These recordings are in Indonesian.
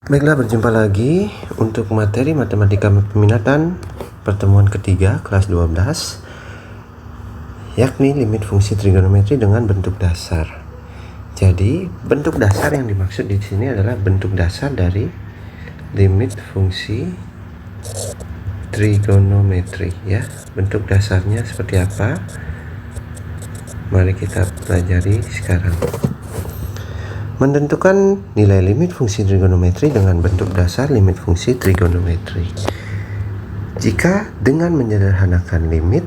Baiklah, berjumpa lagi untuk materi matematika peminatan pertemuan ketiga kelas 12, yakni limit fungsi trigonometri dengan bentuk dasar. Jadi, bentuk dasar yang dimaksud di sini adalah bentuk dasar dari limit fungsi trigonometri, ya. Bentuk dasarnya seperti apa? Mari kita pelajari sekarang. Menentukan nilai limit fungsi trigonometri dengan bentuk dasar limit fungsi trigonometri. Jika dengan menyederhanakan limit,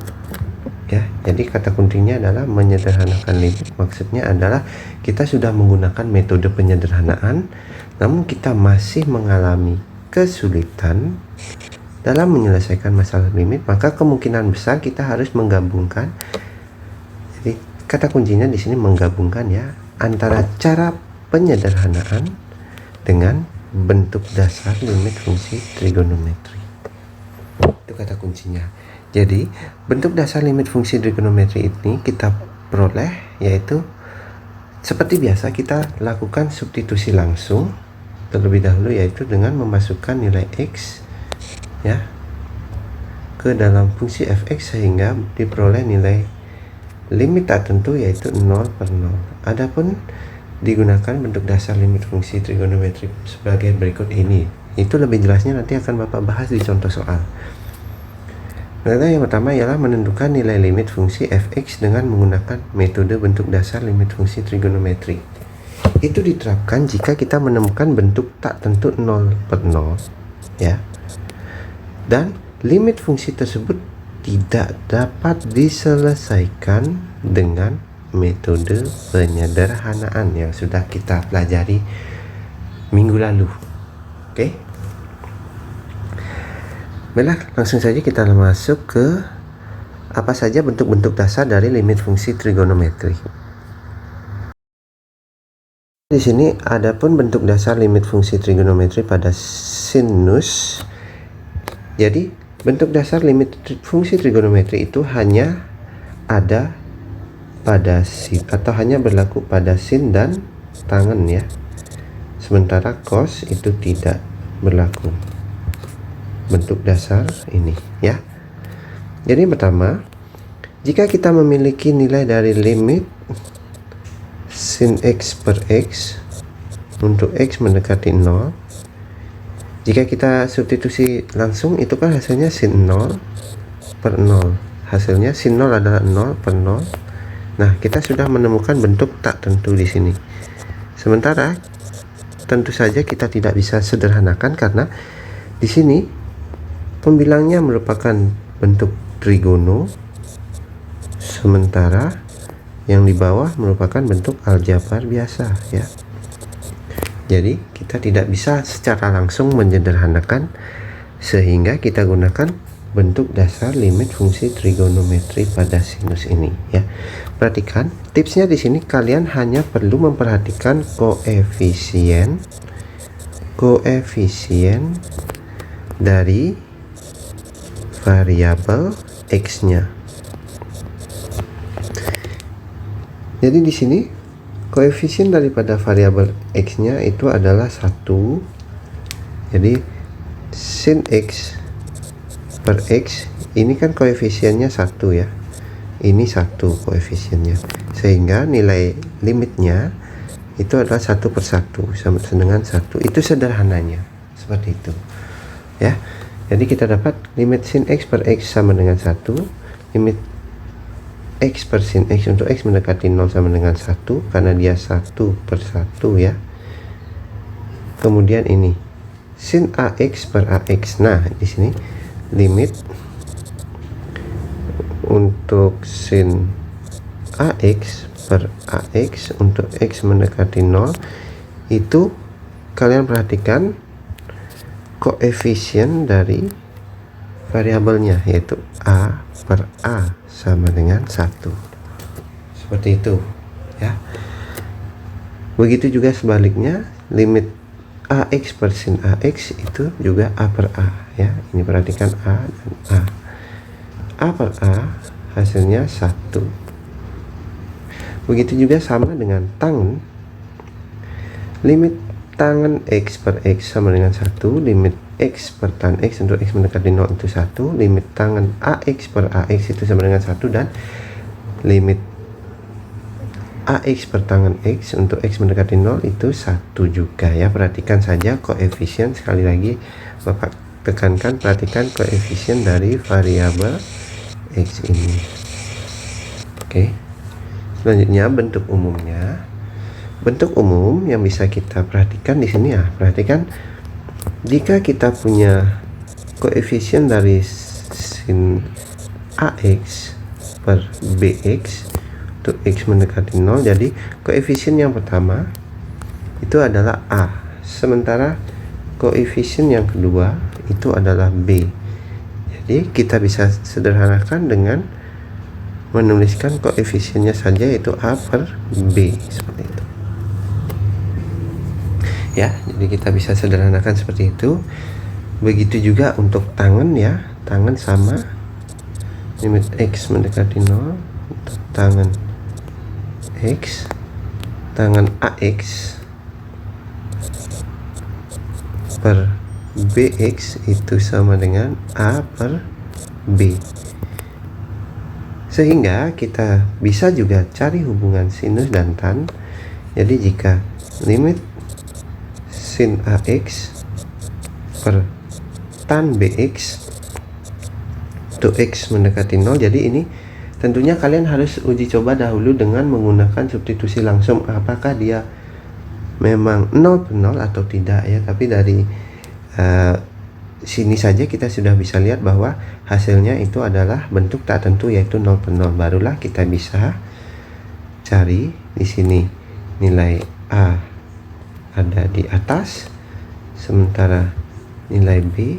ya, jadi kata kuncinya adalah menyederhanakan limit. Maksudnya adalah kita sudah menggunakan metode penyederhanaan, namun kita masih mengalami kesulitan dalam menyelesaikan masalah limit, maka kemungkinan besar kita harus menggabungkan. Jadi kata kuncinya di sini menggabungkan, ya, antara cara penyederhanaan dengan bentuk dasar limit fungsi trigonometri. Itu kata kuncinya. Jadi bentuk dasar limit fungsi trigonometri ini kita peroleh, yaitu seperti biasa kita lakukan substitusi langsung terlebih dahulu, yaitu dengan memasukkan nilai x, ya, ke dalam fungsi fx sehingga diperoleh nilai limit tak tentu, yaitu 0 per 0. Adapun digunakan bentuk dasar limit fungsi trigonometri sebagai berikut ini. Itu lebih jelasnya nanti akan Bapak bahas di contoh soal. Nah, yang pertama ialah menentukan nilai limit fungsi fx dengan menggunakan metode bentuk dasar limit fungsi trigonometri. Itu diterapkan jika kita menemukan bentuk tak tentu 0 per 0, ya. Dan limit fungsi tersebut tidak dapat diselesaikan dengan metode penyederhanaan yang sudah kita pelajari minggu lalu. Oke. Baiklah, langsung saja kita masuk ke apa saja bentuk-bentuk dasar dari limit fungsi trigonometri. Di sini ada pun bentuk dasar limit fungsi trigonometri pada sinus. Jadi, bentuk dasar limit fungsi trigonometri itu hanya ada pada sin atau hanya berlaku pada sin dan tangen, ya. Sementara cos itu tidak berlaku. Bentuk dasar ini, ya. Jadi pertama, jika kita memiliki nilai dari limit sin x per x untuk x mendekati 0, jika kita substitusi langsung itu kan hasilnya sin 0 per 0. Hasilnya sin 0 adalah 0 per 0. Nah, kita sudah menemukan bentuk tak tentu di sini. Sementara tentu saja kita tidak bisa sederhanakan karena di sini pembilangnya merupakan bentuk trigono, sementara yang di bawah merupakan bentuk aljabar biasa, ya. Jadi kita tidak bisa secara langsung menyederhanakan, sehingga kita gunakan bentuk dasar limit fungsi trigonometri pada sinus ini, ya. Perhatikan tipsnya di sini, kalian hanya perlu memperhatikan koefisien dari variabel x-nya. Jadi di sini koefisien daripada variabel x-nya itu adalah 1. Jadi sin x per x ini kan koefisiennya 1, ya. Ini 1 koefisiennya, sehingga nilai limitnya itu adalah 1 per 1 sama dengan 1. Itu sederhananya seperti itu, ya. Jadi kita dapat limit sin x per x sama dengan 1, limit x per sin x untuk x mendekati 0 sama dengan 1 karena dia 1 per 1, ya. Kemudian ini sin ax per ax. Nah, di sini limit untuk sin ax per ax untuk x mendekati 0 itu kalian perhatikan koefisien dari variabelnya, yaitu a per a sama dengan 1. Seperti itu, ya. Begitu juga sebaliknya, limit ax per sin ax itu juga a per a, ya. Ini perhatikan a dan a per a hasilnya 1. Begitu juga sama dengan tangen, limit tangen X per X sama dengan 1, limit X per tan X untuk X mendekati 0 itu 1, limit tangen AX per AX itu sama dengan 1, dan limit AX per tangen X untuk X mendekati 0 itu 1 juga ya. Perhatikan saja koefisien, sekali lagi Bapak tekankan, perhatikan koefisien dari variabel X ini. Oke. Selanjutnya bentuk umumnya. Bentuk umum yang bisa kita perhatikan di sini ya. Perhatikan, jika kita punya koefisien dari sin AX per BX untuk X mendekati 0, jadi koefisien yang pertama itu adalah A, sementara koefisien yang kedua itu adalah B. Jadi kita bisa sederhanakan dengan menuliskan koefisiennya saja, yaitu A per B, seperti itu ya. Jadi kita bisa sederhanakan seperti itu. Begitu juga untuk tangen ya, tangen sama limit X mendekati 0 untuk tangen X, tangen AX per BX itu sama dengan A per B. Sehingga kita bisa juga cari hubungan sinus dan tan. Jadi jika limit sin AX per tan BX untuk X mendekati 0, jadi ini tentunya kalian harus uji coba dahulu dengan menggunakan substitusi langsung, apakah dia memang 0 per 0 atau tidak ya. Tapi dari sini saja kita sudah bisa lihat bahwa hasilnya itu adalah bentuk tak tentu, yaitu 0 per 0. Barulah kita bisa cari di sini nilai A ada di atas, sementara nilai B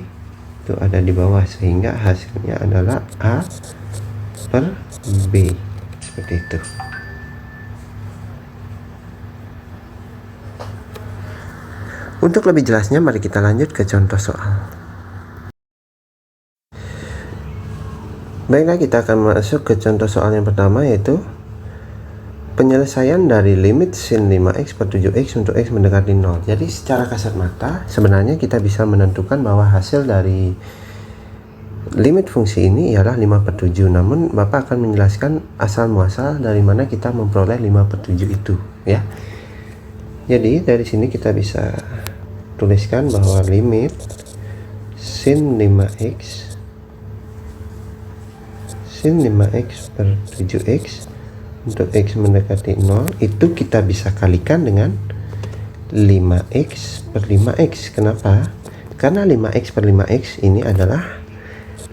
itu ada di bawah, sehingga hasilnya adalah A per B, seperti itu. Untuk lebih jelasnya, mari kita lanjut ke contoh soal. Baiklah, kita akan masuk ke contoh soal yang pertama, yaitu penyelesaian dari limit sin 5x per 7x untuk x mendekati 0. Jadi secara kasat mata sebenarnya kita bisa menentukan bahwa hasil dari limit fungsi ini ialah 5 per 7. Namun Bapak akan menjelaskan asal muasal dari mana kita memperoleh 5 per 7 itu ya. Jadi dari sini kita bisa tuliskan bahwa limit sin 5x per 7x untuk x mendekati 0 itu kita bisa kalikan dengan 5x per 5x. Kenapa? Karena 5x per 5x ini adalah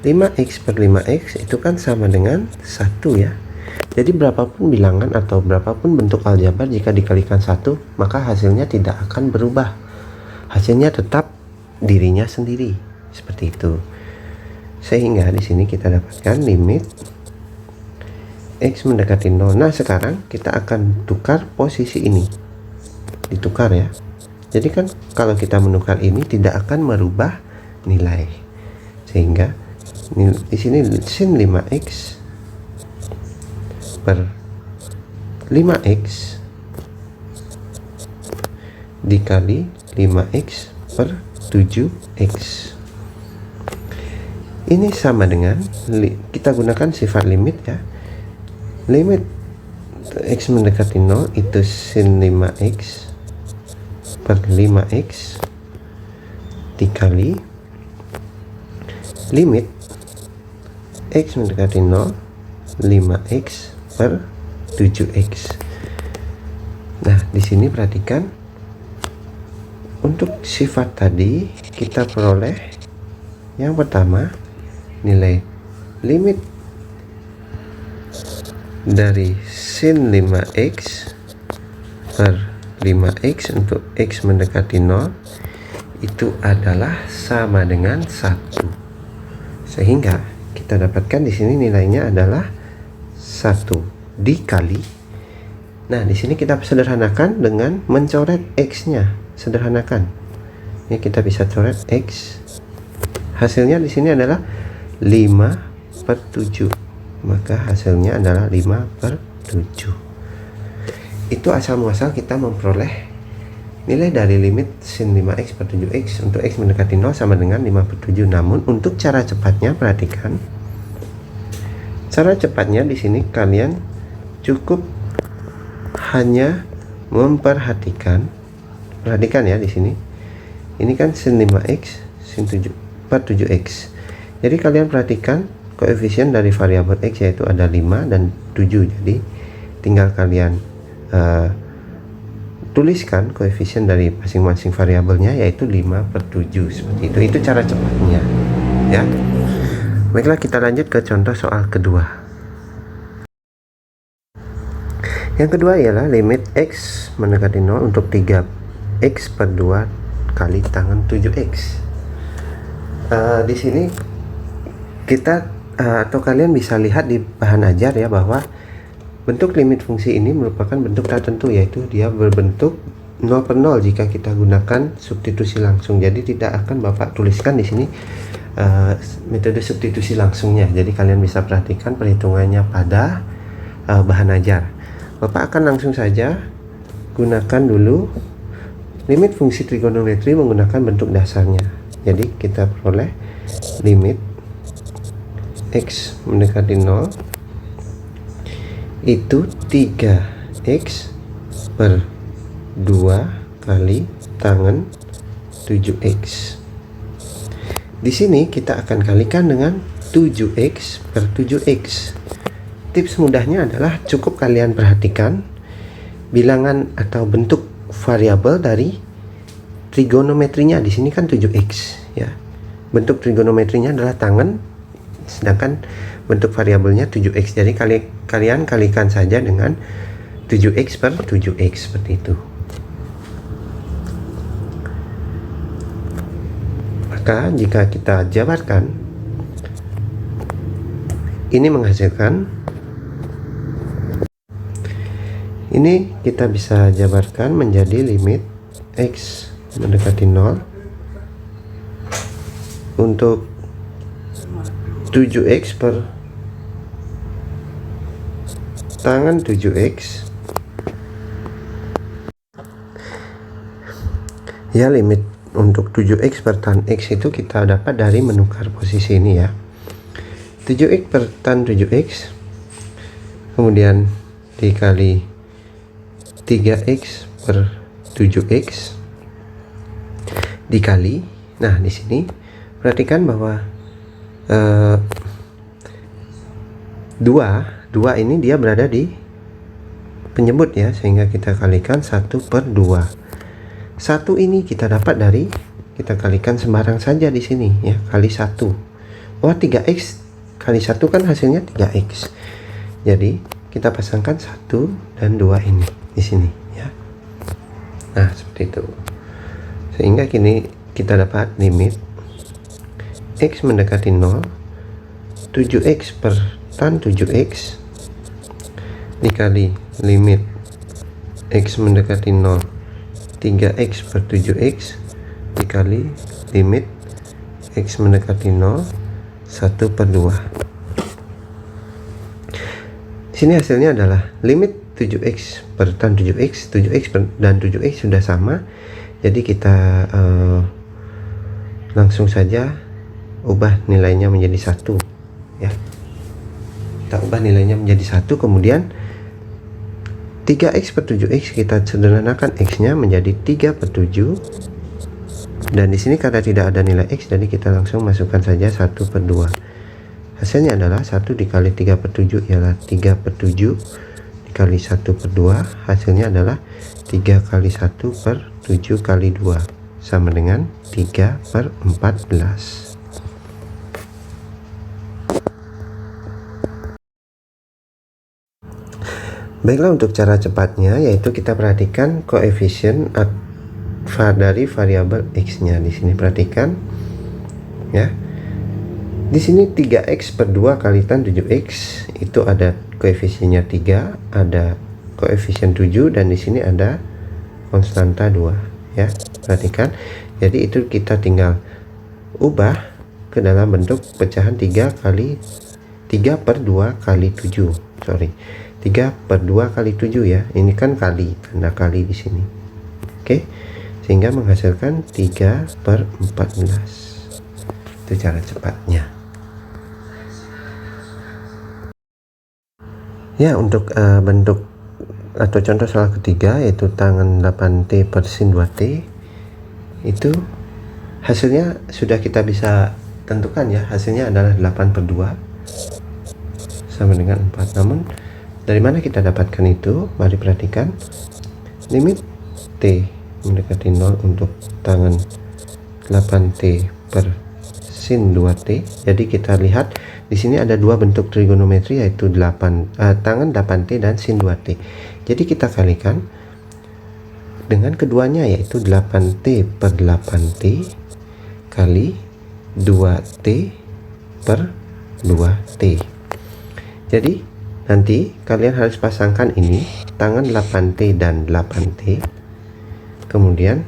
5x per 5x itu kan sama dengan 1 ya. Jadi berapapun bilangan atau berapapun bentuk aljabar, jika dikalikan 1 maka hasilnya tidak akan berubah. Hasilnya tetap dirinya sendiri, seperti itu. Sehingga di sini kita dapatkan limit X mendekati 0. Nah sekarang kita akan tukar posisi ini, ditukar ya. Jadi kan kalau kita menukar ini tidak akan merubah nilai, sehingga di sini sin 5x per 5x dikali 5x per 7x ini sama dengan, kita gunakan sifat limit ya. Limit x mendekati 0 itu sin 5x per 5x dikali limit x mendekati 0 5x per 7x. Nah di sini perhatikan, untuk sifat tadi kita peroleh yang pertama nilai limit dari sin 5x per 5x untuk x mendekati 0 itu adalah sama dengan 1, sehingga kita dapatkan di sini nilainya adalah 1 dikali. Nah di sini kita sederhanakan dengan mencoret x-nya, sederhanakan ya. Kita bisa coret x, hasilnya di sini adalah 5 per 7, maka hasilnya adalah 5 per 7. Itu asal muasal kita memperoleh nilai dari limit sin 5x per 7x untuk x mendekati 0 sama dengan 5 per 7. Namun untuk cara cepatnya, perhatikan cara cepatnya di sini kalian cukup hanya memperhatikan, perhatikan ya di sini. Ini kan sin 5x sin 7 per 7x. Jadi kalian perhatikan koefisien dari variabel x yaitu ada 5 dan 7. Jadi tinggal kalian tuliskan koefisien dari masing-masing variabelnya yaitu 5 per 7 seperti itu. Itu cara cepatnya ya. Baiklah, kita lanjut ke contoh soal kedua. Yang kedua ialah limit x mendekati 0 untuk 3x per 2 kali tangan 7x. Di sini kita atau kalian bisa lihat di bahan ajar ya, bahwa bentuk limit fungsi ini merupakan bentuk tertentu, yaitu dia berbentuk 0 per 0 jika kita gunakan substitusi langsung. Jadi tidak akan Bapak tuliskan di sini metode substitusi langsungnya. Jadi kalian bisa perhatikan perhitungannya pada bahan ajar. Bapak akan langsung saja gunakan dulu limit fungsi trigonometri menggunakan bentuk dasarnya. Jadi kita peroleh limit x mendekati 0 itu 3x per 2 kali tangan 7x. Di sini kita akan kalikan dengan 7x per 7x. Tips mudahnya adalah cukup kalian perhatikan bilangan atau bentuk variabel dari trigonometrinya. Di sini kan 7x ya. Bentuk trigonometrinya adalah tangan, sedangkan bentuk variabelnya 7x. Jadi kalian kalikan saja dengan 7x per 7x seperti itu. Maka jika kita jabarkan, ini menghasilkan, ini kita bisa jabarkan menjadi limit x mendekati 0 untuk 7x per tangan 7x ya. Limit untuk 7x per tan x itu kita dapat dari menukar posisi ini ya. 7x per tan 7x kemudian dikali 3x per 7x dikali, nah di sini perhatikan bahwa 2 ini dia berada di penyebut ya, sehingga kita kalikan 1 per 2. 1 ini kita dapat dari, kita kalikan sembarang saja di sini ya, kali 1. Oh, 3x kali 1 kan hasilnya 3x. Jadi kita pasangkan 1 dan 2 ini di sini ya. Nah seperti itu, sehingga kini kita dapat limit x mendekati 0 7x per tan 7x dikali limit x mendekati 0 3x per 7x dikali limit x mendekati 0 1 per 2. Sini hasilnya adalah limit 7x per tan 7x, 7x dan 7x sudah sama. Jadi kita langsung saja ubah nilainya menjadi 1 ya. Kita ubah nilainya menjadi 1, kemudian 3x per 7x kita sederhanakan x-nya menjadi 3 per 7, dan di sini karena tidak ada nilai x jadi kita langsung masukkan saja 1 per 2. Hasilnya adalah 1 dikali 3 per 7 ialah 3 per 7 dikali 1 per 2, hasilnya adalah 3 kali 1 per 7 kali 2 sama dengan 3 per 14. Baiklah, untuk cara cepatnya yaitu kita perhatikan koefisien dari variabel x-nya. Di sini perhatikan ya. Di sini 3x per 2 kali tan 7x itu ada koefisiennya 3, ada koefisien 7, dan di sini ada konstanta 2 ya. Perhatikan. Jadi itu kita tinggal ubah ke dalam bentuk pecahan 3 per 2 kali 7. 3 per 2 kali 7 ya. Ini kan kali, tanda kali di sini. Oke. sehingga menghasilkan 3/14. Itu cara cepatnya. Ya, untuk bentuk atau contoh soal ketiga, yaitu tangan 8T per sin 2T, itu hasilnya sudah kita bisa tentukan ya. Hasilnya adalah 8/2 sama dengan 4. Namun dari mana kita dapatkan itu? Mari perhatikan. Limit T mendekati 0 untuk tangan 8T per sin 2T. Jadi kita lihat di sini ada dua bentuk trigonometri, yaitu tangan 8T dan sin 2T. Jadi kita kalikan dengan keduanya, yaitu 8T per 8T kali 2T per 2T. Jadi nanti kalian harus pasangkan ini, tangan 8T dan 8T, kemudian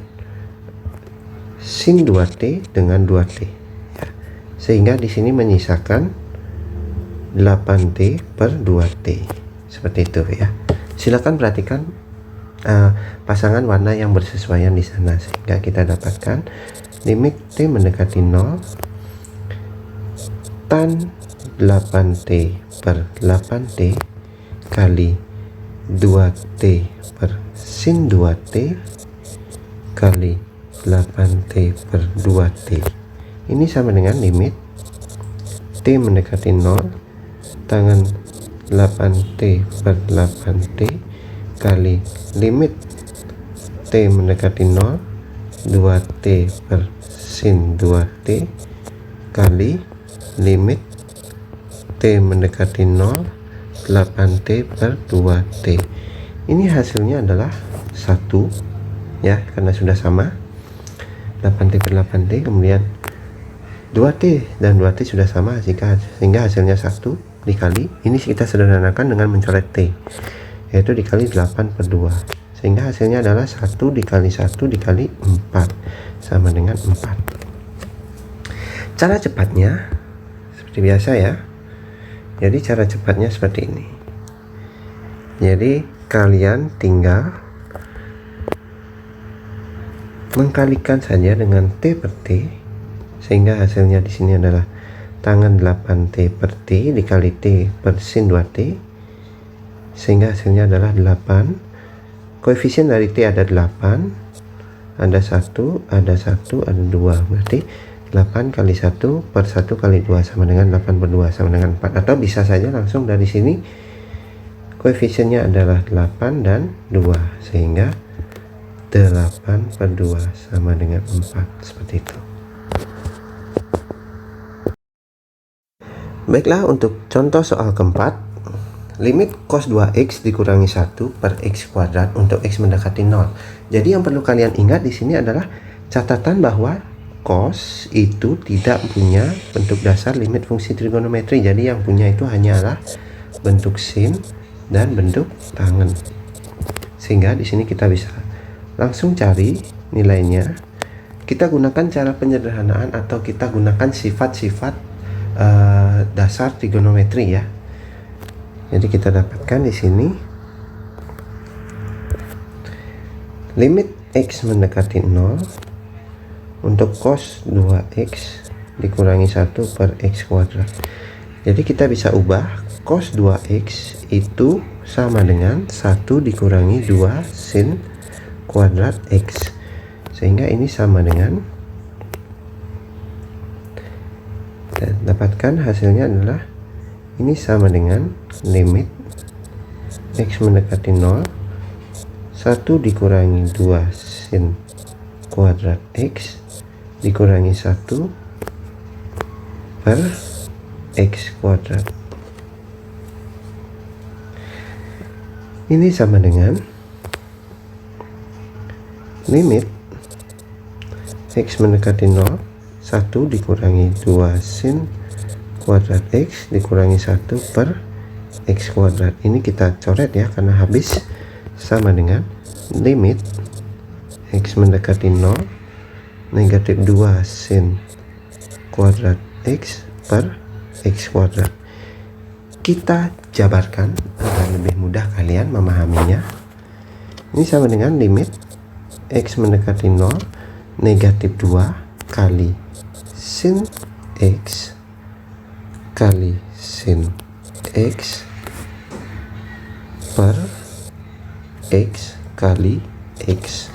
sin 2T dengan 2T ya. Sehingga di sini menyisakan 8T per 2T, seperti itu ya. Silakan perhatikan pasangan warna yang bersesuaian di sana, sehingga kita dapatkan limit T mendekati 0 tan 8T per 8T kali 2T per sin 2T kali 8T per 2T. Ini sama dengan limit T mendekati 0 tangan 8T per 8T kali limit T mendekati 0 2T per sin 2T kali limit T mendekati 0 8T per 2T. Ini hasilnya adalah 1 ya, karena sudah sama 8T per 8T, kemudian 2T dan 2T sudah sama, sehingga hasilnya 1 dikali, ini kita sederhanakan dengan mencoret T, yaitu dikali 8/2, sehingga hasilnya adalah 1 dikali 1 dikali 4 sama dengan 4. Cara cepatnya seperti biasa ya. Jadi cara cepatnya seperti ini. Jadi kalian tinggal mengkalikan saja dengan T per T, sehingga hasilnya di sini adalah tangan 8T per T dikali T per sin 2T, sehingga hasilnya adalah 8. Koefisien dari T ada 8, ada 1, ada 1, ada 2, berarti 8 kali 1 per 1 kali 2 sama dengan 8/2 sama dengan 4. Atau bisa saja langsung dari sini koefisiennya adalah 8 dan 2, sehingga 8/2 sama dengan 4, seperti itu. Baiklah, untuk contoh soal keempat, limit cos 2x dikurangi 1 per x kuadrat untuk x mendekati 0. Jadi yang perlu kalian ingat di sini adalah catatan bahwa cos itu tidak punya bentuk dasar limit fungsi trigonometri. Jadi yang punya itu hanyalah bentuk sin dan bentuk tangen. Sehingga di sini kita bisa langsung cari nilainya. Kita gunakan cara penyederhanaan atau kita gunakan sifat-sifat dasar trigonometri ya. Jadi kita dapatkan di sini limit x mendekati 0 untuk cos 2x dikurangi 1 per x kuadrat. Jadi kita bisa ubah cos 2x itu sama dengan 1 dikurangi 2 sin kuadrat x, sehingga ini sama dengan, dan dapatkan hasilnya adalah ini sama dengan limit x mendekati 0 1 dikurangi 2 sin kuadrat x dikurangi 1 per x kuadrat. Ini sama dengan limit x mendekati 0 1 dikurangi 2 sin kuadrat x dikurangi 1 per x kuadrat. Ini kita coret ya karena habis, sama dengan limit x mendekati 0 negatif 2 sin kuadrat x per x kuadrat. Kita jabarkan agar lebih mudah kalian memahaminya. Ini sama dengan limit X mendekati 0 negatif 2 kali sin X kali sin X per X kali X.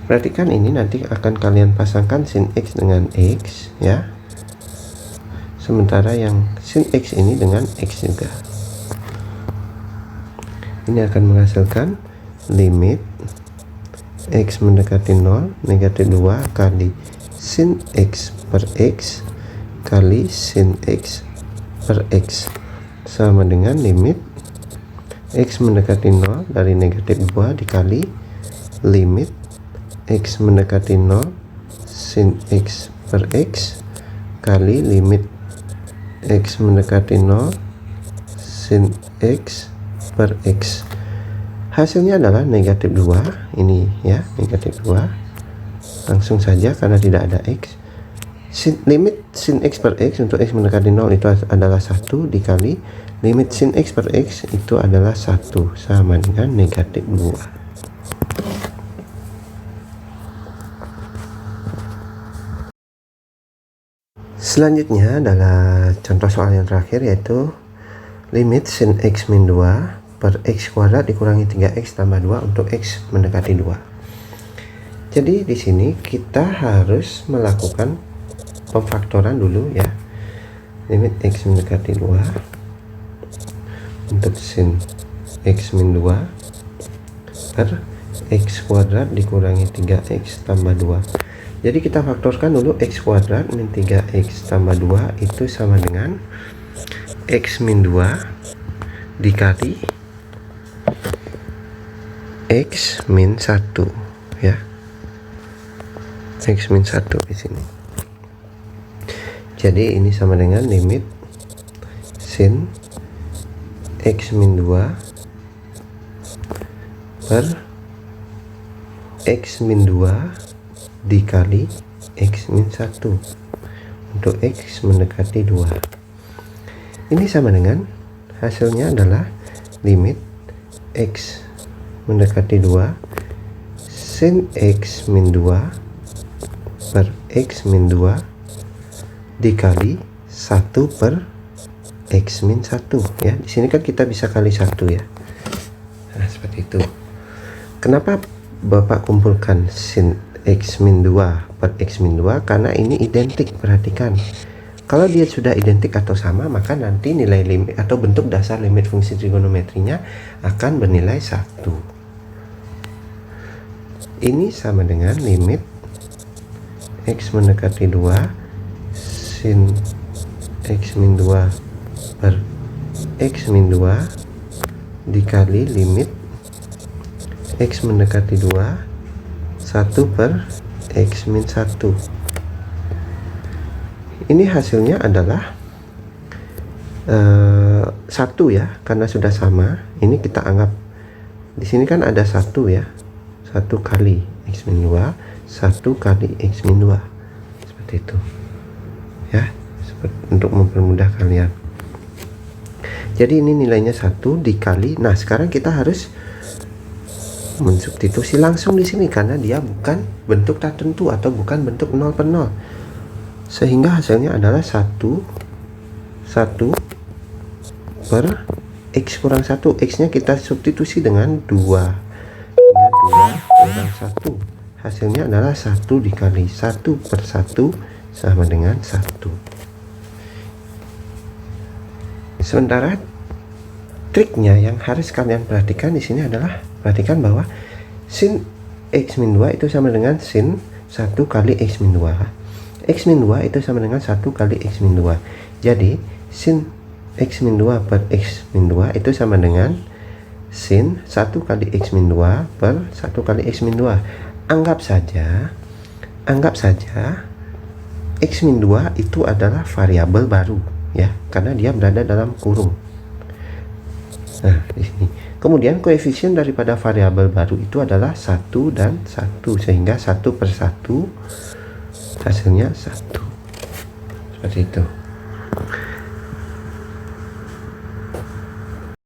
Perhatikan ini nanti akan kalian pasangkan sin X dengan X ya. Sementara yang sin X ini dengan X juga. Ini akan menghasilkan limit X mendekati 0 negatif 2 kali sin X per X kali sin X per X sama dengan limit X mendekati 0 dari negatif 2 dikali limit X mendekati 0 sin X per X kali limit X mendekati 0 sin X per X. Hasilnya adalah negatif 2 ini ya, negatif 2 langsung saja karena tidak ada X. Limit sin X per X untuk X mendekati 0 itu adalah 1 dikali limit sin X per X itu adalah 1 sama dengan negatif 2. Selanjutnya adalah contoh soal yang terakhir, yaitu limit sin X min 2 per X kuadrat dikurangi 3X tambah 2 untuk X mendekati 2. Jadi di sini kita harus melakukan pemfaktoran dulu ya. Limit X mendekati 2 untuk sin X min 2 per X kuadrat dikurangi 3X tambah 2. Jadi kita faktorkan dulu X kuadrat min 3X tambah 2 itu sama dengan X min 2 dikali X min 1 ya. X min 1 di sini. Jadi ini sama dengan limit sin X min 2 per X min 2 dikali X min 1 untuk X mendekati 2. Ini sama dengan hasilnya adalah limit X mendekati 2 sin X min 2 per X min 2 dikali 1 per X min 1 ya. Di sini kan kita bisa kali 1 ya. Nah, seperti itu. Kenapa Bapak kumpulkan sin X min 2 per X min 2? Karena ini identik. Perhatikan, kalau dia sudah identik atau sama, maka nanti nilai limit atau bentuk dasar limit fungsi trigonometrinya akan bernilai 1. Ini sama dengan limit X mendekati 2 sin X min 2 per X min 2 dikali limit X mendekati 2 1 per X min 1. Ini hasilnya adalah 1 ya, karena sudah sama. Ini kita anggap di sini kan ada 1 ya, 1 kali X min 2 1 kali X min 2 seperti itu ya, untuk mempermudah kalian. Jadi ini nilainya 1 dikali. Nah sekarang kita harus mensubstitusi langsung di sini karena dia bukan bentuk tertentu atau bukan bentuk 0 per 0, sehingga hasilnya adalah 1 per X kurang 1. X nya kita substitusi dengan 2 ya, 2 kurang 1, hasilnya adalah 1 dikali 1 per 1 sama dengan 1. Sementara triknya yang harus kalian perhatikan di sini adalah, perhatikan bahwa sin X min 2 itu sama dengan sin 1 kali X min 2. X min 2 itu sama dengan 1 kali X min 2. Jadi sin X min 2 per X min 2 itu sama dengan sin 1 kali X min 2 per 1 kali X min 2. Anggap saja X min 2 itu adalah variabel baru ya, karena dia berada dalam kurung. Nah, di sini. Kemudian koefisien daripada variabel baru itu adalah 1 dan 1, sehingga 1 per 1 hasilnya 1. Seperti itu.